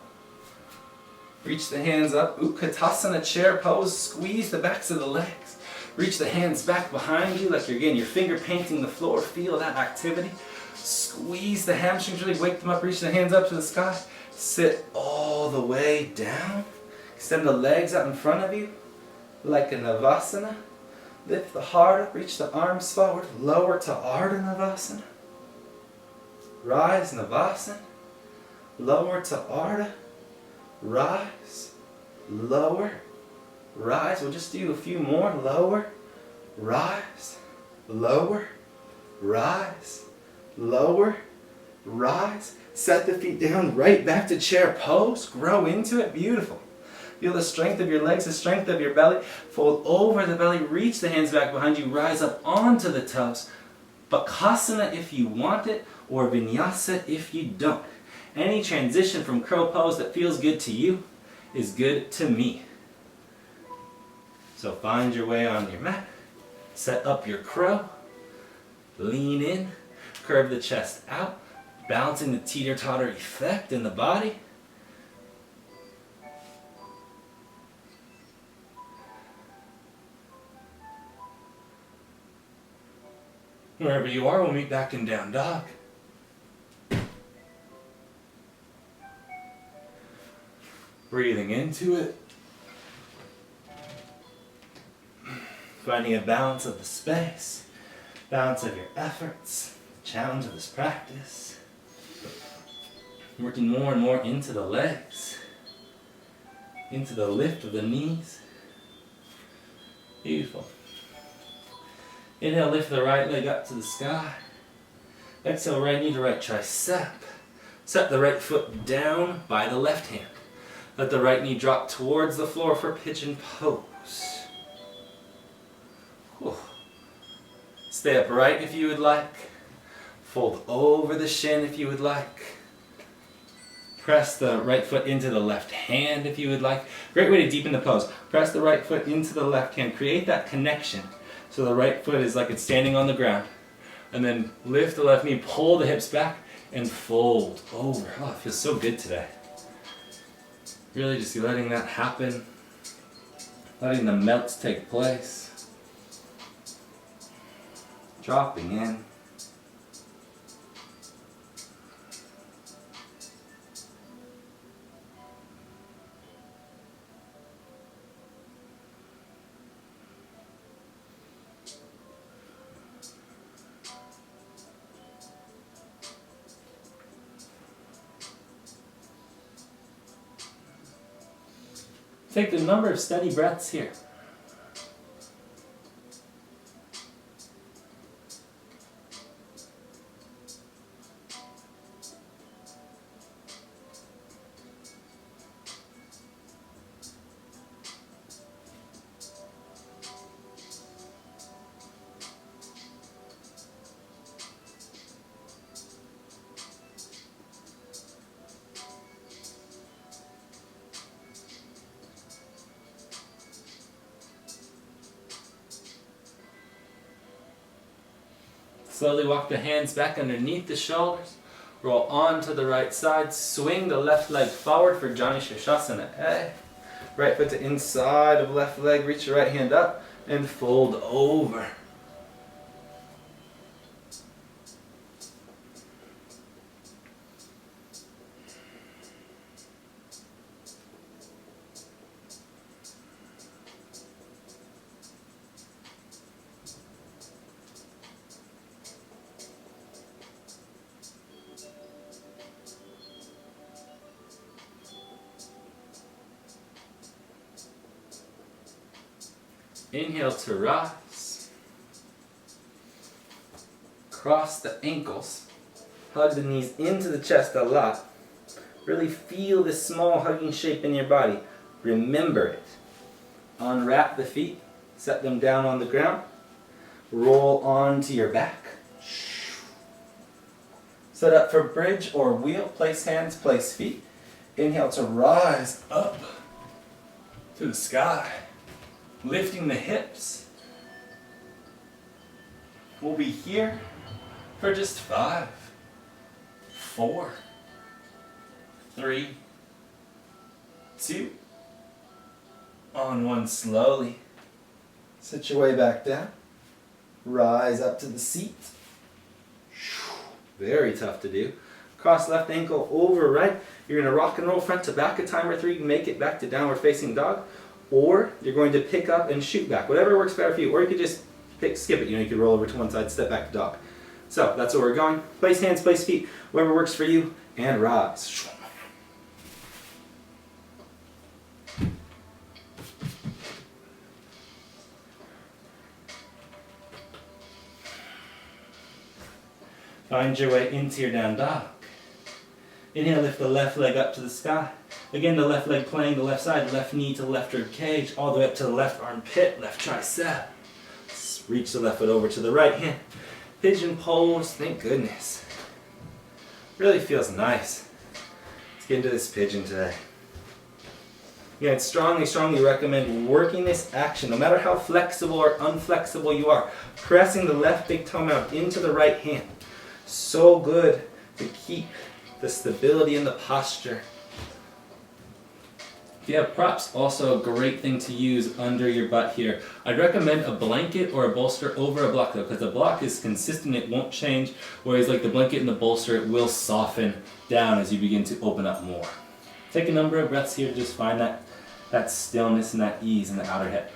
Reach the hands up. Utkatasana chair pose. Squeeze the backs of the legs. Reach the hands back behind you like you're finger painting the floor. Feel that activity. Squeeze the hamstrings, really wake them up. Reach the hands up to the sky. Sit all the way down. Extend the legs out in front of you like a Navasana. Lift the heart up, reach the arms forward. Lower to Ardha Navasana. Rise, Navasana. Lower to Ardha. Rise. Lower. Rise. We'll just do a few more. Lower. Rise. Lower. Rise. Lower. Rise. Set the feet down. Right back to chair pose. Grow into it. Beautiful. Feel the strength of your legs, the strength of your belly. Fold over the belly. Reach the hands back behind you. Rise up onto the toes. Bakasana if you want it, or Vinyasa if you don't. Any transition from crow pose that feels good to you is good to me. So find your way on your mat. Set up your crow. Lean in. Curve the chest out. Balancing the teeter-totter effect in the body. Wherever you are, we'll meet back in down dog. Breathing into it. Finding a balance of the space, balance of your efforts, challenge of this practice. Working more and more into the legs, into the lift of the knees. Beautiful. Inhale, lift the right leg up to the sky. Exhale, right knee to right tricep. Set the right foot down by the left hand. Let the right knee drop towards the floor for pigeon pose. Whew. Stay upright if you would like. Fold over the shin if you would like. Press the right foot into the left hand if you would like. Great way to deepen the pose. Press the right foot into the left hand. Create that connection. So the right foot is like it's standing on the ground. And then lift the left knee, pull the hips back, and fold over. Oh, it feels so good today. Really just letting that happen. Letting the melts take place. Dropping in. Take a number of steady breaths here. Slowly walk the hands back underneath the shoulders. Roll onto the right side. Swing the left leg forward for Jani Shirshasana A. Right foot to inside of left leg. Reach your right hand up and fold over. Inhale to rise. Cross the ankles. Hug the knees into the chest a lot. Really feel this small hugging shape in your body. Remember it. Unwrap the feet. Set them down on the ground. Roll onto your back. Set up for bridge or wheel. Place hands, place feet. Inhale to rise up to the sky. Lifting the hips. We'll be here for just 5, 4, 3, 2, on one slowly. Sit your way back down. Rise up to the seat. Very tough to do. Cross left ankle over right. You're going to rock and roll front to back a time or 3. Make it back to downward facing dog. Or you're going to pick up and shoot back. Whatever works better for you. Or you could just skip it. You could roll over to one side, step back to dog. So that's where we're going. Place hands, place feet. Whatever works for you. And rise. Find your way into your down dog. Inhale, lift the left leg up to the sky. Again, the left leg playing the left side, left knee to left rib cage, all the way up to the left armpit, left tricep. Reach the left foot over to the right hand. Pigeon pose, thank goodness. Really feels nice. Let's get into this pigeon today. Again, strongly recommend working this action, no matter how flexible or unflexible you are. Pressing the left big toe mound into the right hand. So good to keep the stability in the posture. If you have props, also a great thing to use under your butt here. I'd recommend a blanket or a bolster over a block though, because the block is consistent, it won't change, whereas like the blanket and the bolster, it will soften down as you begin to open up more. Take a number of breaths here to just find that stillness and that ease in the outer hip.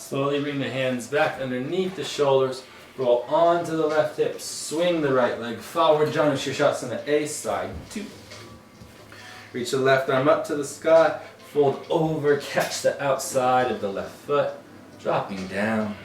Slowly bring the hands back underneath the shoulders. Roll onto the left hip. Swing the right leg forward. Janu Sirsasana A side 2. Reach the left arm up to the sky. Fold over. Catch the outside of the left foot. Dropping down.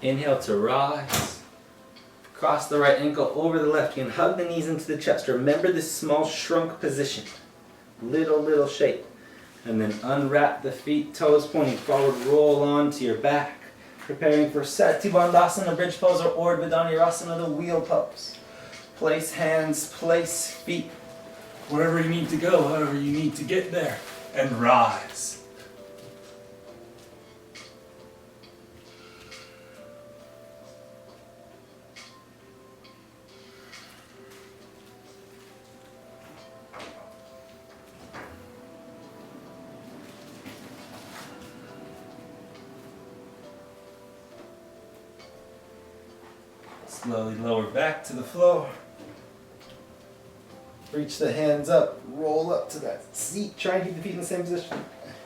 Inhale to rise. Cross the right ankle over the left. You can hug the knees into the chest. Remember this small shrunk position. Little shape. And then unwrap the feet, toes pointing forward, roll onto your back. Preparing for Sati Bandhasana, bridge pose, or Urdhva Dhanurasana, the wheel pose. Place hands, place feet. Wherever you need to go, however you need to get there. And rise. Slowly lower back to the floor. Reach the hands up, roll up to that seat. Try and keep the feet in the same position.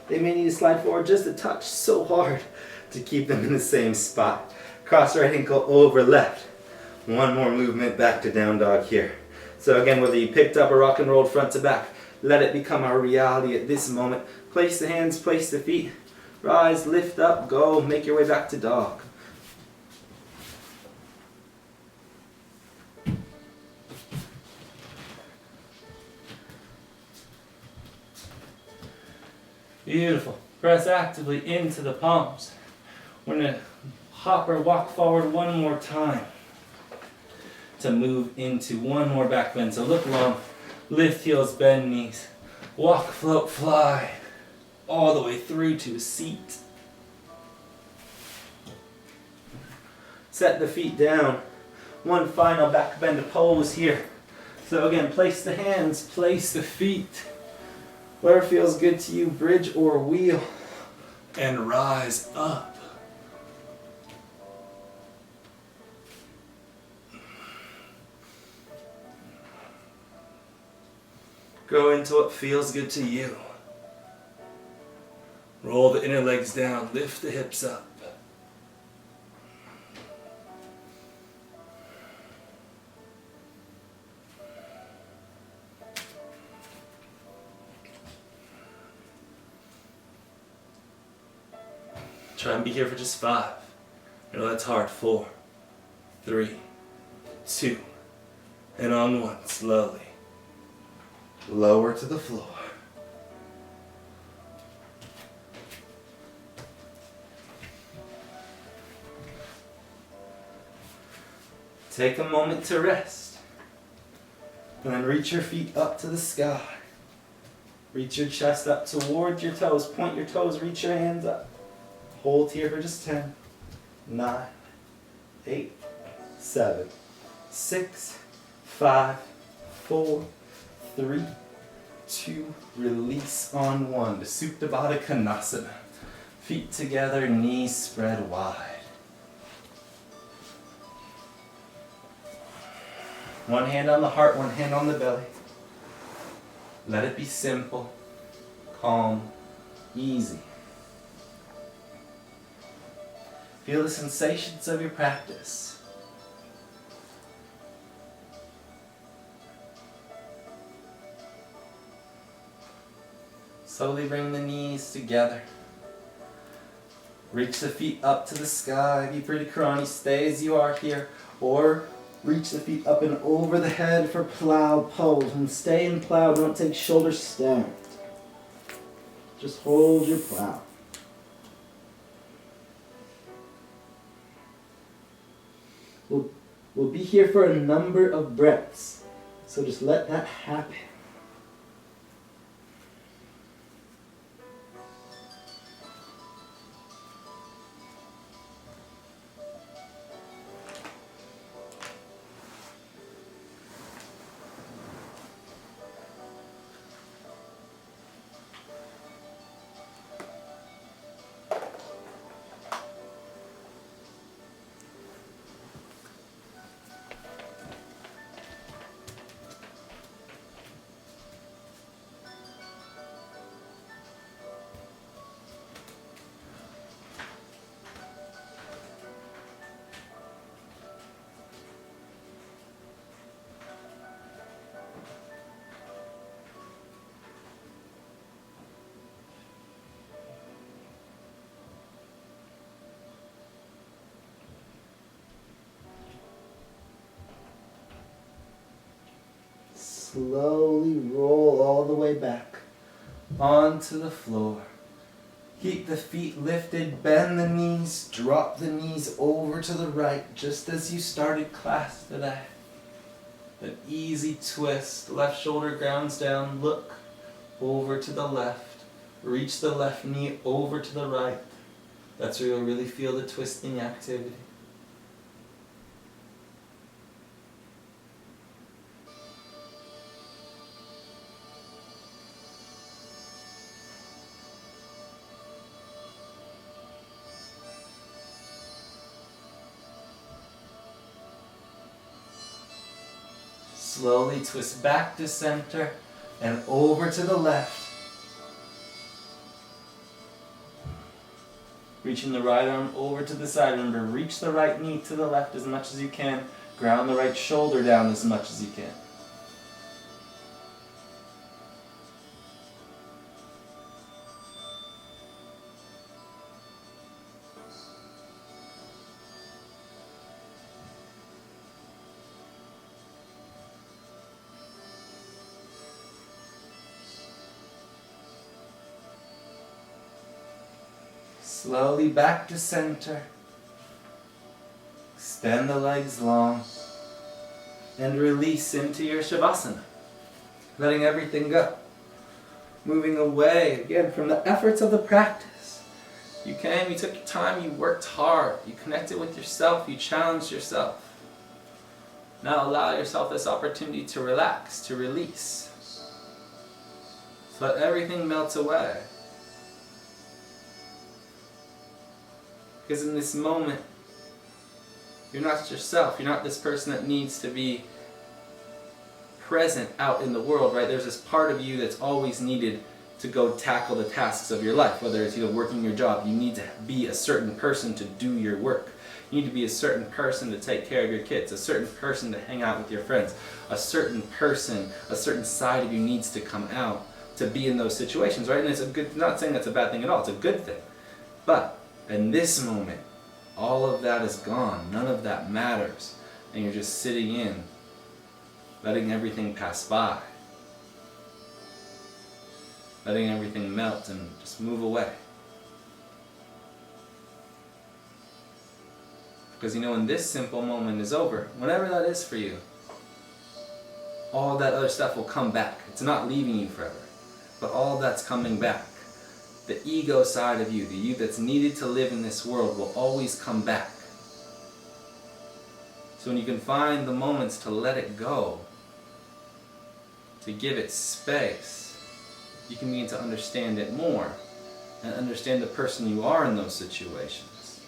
They may need to slide forward just a touch, so hard to keep them in the same spot. Cross right ankle over left. One more movement back to down dog here. So again, whether you picked up or rock and rolled front to back, let it become our reality at this moment. Place the hands, place the feet. Rise, lift up, go, make your way back to dog. Beautiful. Press actively into the palms. We're going to hop or walk forward one more time to move into one more back bend. So look long, lift heels, bend knees. Walk, float, fly all the way through to a seat. Set the feet down. One final back bend pose here. So again, place the hands, place the feet. Whatever feels good to you, bridge or wheel, and rise up. Go into what feels good to you. Roll the inner legs down, lift the hips up. Try and be here for just 5. I know that's hard. 4, 3, 2, and on 1, slowly. Lower to the floor. Take a moment to rest. And then reach your feet up to the sky. Reach your chest up towards your toes. Point your toes, reach your hands up. Hold here for just 10, 9, 8, 7, 6, 5, 4, 3, 2, release on 1 to Supta Baddha Konasana. Feet together, knees spread wide. One hand on the heart, one hand on the belly. Let it be simple, calm, easy. Feel the sensations of your practice. Slowly bring the knees together. Reach the feet up to the sky. Be pretty Karani. Stay as you are here. Or reach the feet up and over the head for plow pose. And stay in plow. Don't take shoulder stand. Just hold your plow. We'll be here for a number of breaths, so just let that happen. slowly roll all the way back onto the floor. Keep the feet lifted, bend the knees, drop the knees over to the right, just as you started class today. An easy twist, left shoulder grounds down, look over to the left, reach the left knee over to the right. That's where you'll really feel the twisting activity. Slowly twist back to center and over to the left. Reaching the right arm over to the side. Remember, reach the right knee to the left as much as you can. Ground the right shoulder down as much as you can. Slowly back to center. Extend the legs long. And release into your Shavasana. Letting everything go. Moving away again from the efforts of the practice. You came, you took your time, you worked hard. You connected with yourself, you challenged yourself. Now allow yourself this opportunity to relax, to release. So let everything melt away. Because in this moment, you're not yourself. You're not this person that needs to be present out in the world, right? There's this part of you that's always needed to go tackle the tasks of your life. Whether it's working your job, you need to be a certain person to do your work. You need to be a certain person to take care of your kids, a certain person to hang out with your friends, a certain person, a certain side of you needs to come out to be in those situations, right? And it's a good, not saying that's a bad thing at all, it's a good thing. But in this moment, all of that is gone. None of that matters. And you're just sitting in, letting everything pass by. Letting everything melt and just move away. Because when this simple moment is over, whenever that is for you, all that other stuff will come back. It's not leaving you forever, but all that's coming back. The ego side of you, the you that's needed to live in this world, will always come back. So when you can find the moments to let it go, to give it space, you can begin to understand it more and understand the person you are in those situations.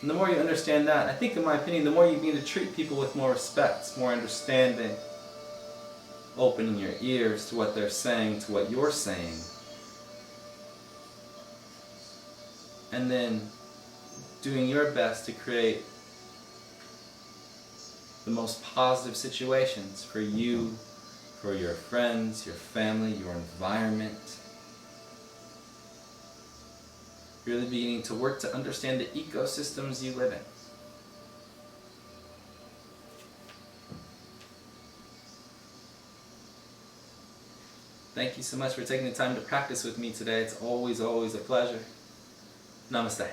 And the more you understand that, I think in my opinion, the more you begin to treat people with more respect, more understanding, opening your ears to what they're saying, to what you're saying. And then doing your best to create the most positive situations for you, for your friends, your family, your environment. Really beginning to work to understand the ecosystems you live in. Thank you so much for taking the time to practice with me today. It's always, always a pleasure. Namaste.